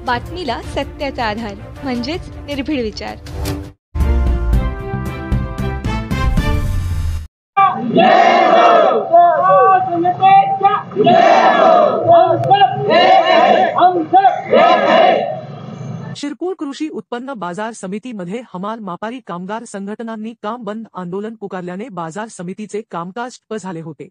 बातमीला सत्याचा आधार म्हणजेच निर्भीड विचार। शिरपूर कृषी उत्पन्न बाजार समितीमध्ये हमाल मापारी कामगार संघटनांनी काम बंद आंदोलन पुकारल्याने बाजार समितीचे कामकाज ठप्प झाले होते।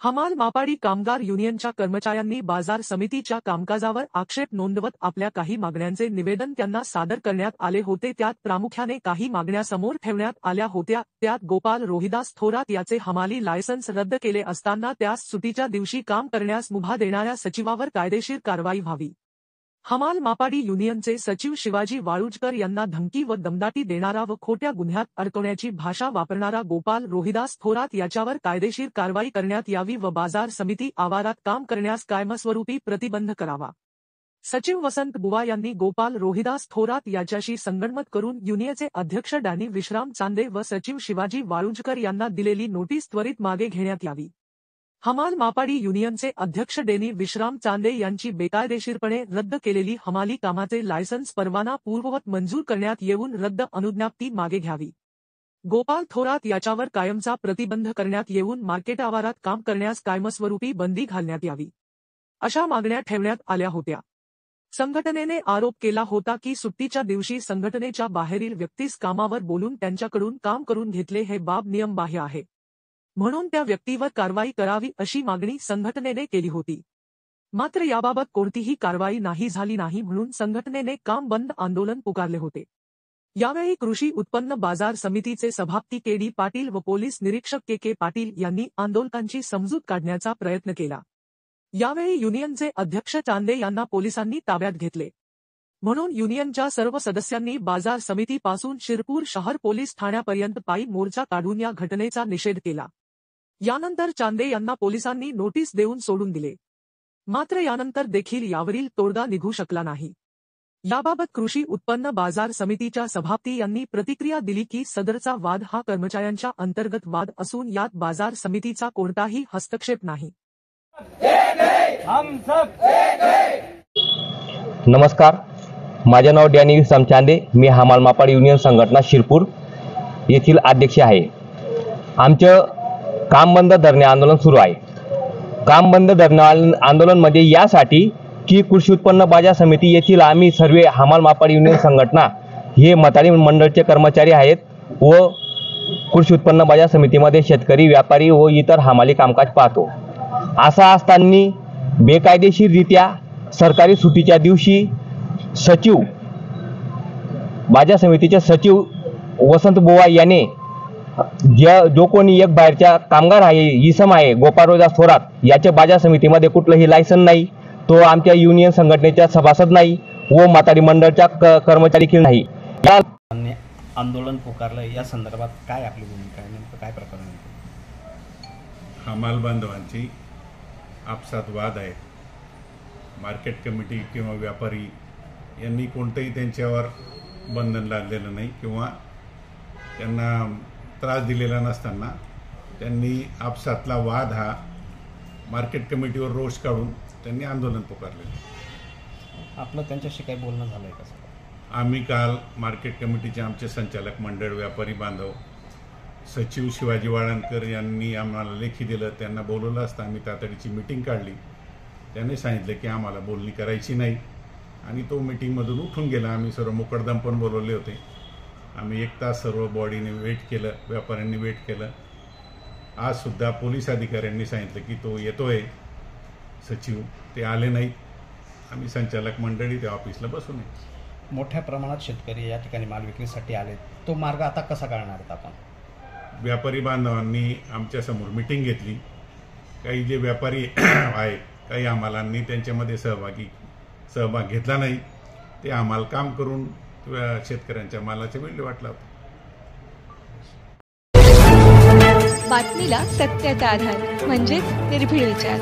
हमाल मापारी कामगार युनियनच्या कर्मचाऱ्यांनी बाजार समितीच्या कामकाजावर आक्षेप नोंदवत आपल्या काही मागण्यांचे निवेदन त्यांना सादर करण्यात आले होते। त्यात प्रामुख्याने काही मागण्या समोर ठेवण्यात आल्या होत्या। त्यात गोपाल रोहिदास थोरात याचे हमाली लायसन्स रद्द केले असताना त्यास सुट्टीच्या दिवशी काम करण्यास मुभा देणाऱ्या सचिवावर कायदेशीर कारवाई व्हावी। हमाल मापाडी युनियनचे सचिव शिवाजी वाळुंजकर यांना धमकी व दमदाटी देणारा व खोट्या गुन्ह्यात अडकवण्याची भाषा वापरणारा गोपाल रोहिदास थोरात याच्यावर कायदेशीर कारवाई करण्यात यावी व बाजार समिती आवारात काम करण्यास कायमस्वरूपी प्रतिबंध करावा। सचिव वसंत बुवा यांनी गोपाल रोहिदास थोरात याच्याशी संगनमत करून युनियनचे अध्यक्ष डॅनी विश्राम चांदे व सचिव शिवाजी वाळुंजकर यांना दिलेली नोटीस त्वरित मागे घेण्यात यावी। हमाल मापाडी युनियनचे अध्यक्ष डॅनी विश्राम चांदे यांची बेकायदेशीरपणे रद्द केलेली हमाली कामाचे लायसन्स परवाना पूर्ववत मंजूर करण्यात येऊन रद्द अनुज्ञप्ती मागे घ्यावी। गोपाल थोरात याच्यावर कायमचा प्रतिबंध करण्यात येऊन मार्केट आवारात काम करण्यास कायमस्वरूपी बंदी घालण्यात यावी, अशा मागण्या ठेवण्यात आल्या होत्या। संघटनेने आरोप केला होता की सुट्टीच्या दिवशी संघटनेच्या बाहेरील व्यक्तीस कामावर बोलून त्यांच्याकडून काम करून घेतले हे बाब नियमबाह्य आहे, म्हणून त्या व्यक्तीवर कारवाई करावी अशी मागणी संघटनेने केली होती। मात्र याबाबत कोणतीही कारवाई नाही झाली नाही म्हणून संघटनेने काम बंद आंदोलन पुकारले होते। यावेळी कृषी उत्पन्न बाजार समितीचे सभापती के.डी. पाटील व पोलीस निरीक्षक के.के. पाटील यांनी आंदोलकांची समजूत काढण्याचा प्रयत्न केला। यावेळी युनियनचे अध्यक्ष चांदे यांना पोलिसांनी ताब्यात घेतले, म्हणून युनियनच्या सर्व सदस्यांनी बाजार समितीपासून शिरपूर शहर पोलीस ठाण्यापर्यंत पायी मोर्चा काढून या घटनेचा निषेध केला। यानंतर चांदे यांना पोलिसांनी नोटीस देऊन सोडून दिले, मात्र यानंतर देखील यावरील तोडगा निघू शकला नाही। याबाबत कृषी उत्पन्न बाजार समितीच्या सभापती यांनी प्रतिक्रिया दिली की सदरचा वाद हा कर्मचाऱ्यांच्या अंतर्गत वाद असून यात बाजार समितीचा कोणताही हस्तक्षेप नाही। नमस्कार, माझे नाव डॅनी विश्राम चांदे, मी हमाल मापाडी युनियन संघटना शिरपूर येथील अध्यक्ष आहे। आमचं काम बंद धरणे आंदोलन सुरू आहे। काम बंद धरणे आंदोलन मध्ये यासाठी की कृषी उत्पन्न बाजार समिती येथील आम्ही सर्व हमाल मापाडी युनियन संघटना हे मतारी मंडळचे कर्मचारी आहेत व कृषी उत्पन्न बाजार समितीमध्ये शेतकरी, व्यापारी व इतर हमाली कामकाज पाहतो। असा असताना बेकायदेशीररित्या सरकारी सुट्टीच्या दिवशी सचिव बाजार समितीचे सचिव वसंत बुवा याने जो कोणी एक बाहेरच्या कामगार आहे, इसम आहे गोपाल रोहिदास थोरात, याच्या बाजार समितीमध्ये कुठलंही लायसन नाही, तो आमच्या युनियन संघटनेचा सभासद नाही व म्हातारी मंडळचा कर्मचारी देखील नाही। आंदोलन पुकारलं, या संदर्भात काय आपली भूमिका आहे, नेमकं काय प्रकरण आहे? हमाल बांधवांची आपसात वाद आहे। मार्केट कमिटी किंवा व्यापारी यांनी कोणतंही त्यांच्यावर बंधन लादलेलं नाही किंवा त्यांना त्रास दिलेला नसताना त्यांनी आपसातला वाद हा मार्केट कमिटीवर रोष काढून त्यांनी आंदोलन पुकारले। आपलं त्यांच्याशी काही बोलणं झालंय का? आम्ही काल मार्केट कमिटीचे आमचे संचालक मंडळ, व्यापारी बांधव, सचिव शिवाजी वाळुंजकर यांनी आम्हाला लेखी दिलं। त्यांना बोलवलं असता आम्ही तातडीची मीटिंग काढली। त्यांनी सांगितलं की आम्हाला बोलणी करायची नाही आणि तो मीटिंगमधून उठून गेला। आम्ही सर्व मुकरदम पण बोलवले होते। आम्ही 1 तास सर्व बॉडीने वेट केलं, व्यापाऱ्यांनी वेट केलं। आज सुद्धा पोलीस अधिकाऱ्यांनी सांगितलं की तो येतोय सचिव, ते आले नाहीत। आम्ही संचालक मंडळी त्या ऑफिसला बसू नये। मोठ्या प्रमाणात शेतकरी या ठिकाणी माल विक्रीसाठी आले, तो मार्ग आता कसा काढणार आहेत आपण? व्यापारी बांधवांनी आमच्यासमोर मीटिंग घेतली। काही जे व्यापारी आहेत, काही हमालांनी त्यांच्यामध्ये सहभाग घेतला नाही। ते हमाल काम करून शेतकऱ्यांच्या मालाचे विल्हेवाट लावतात। बातमीला सत्याचा आधार म्हणजेच निर्भीड विचार।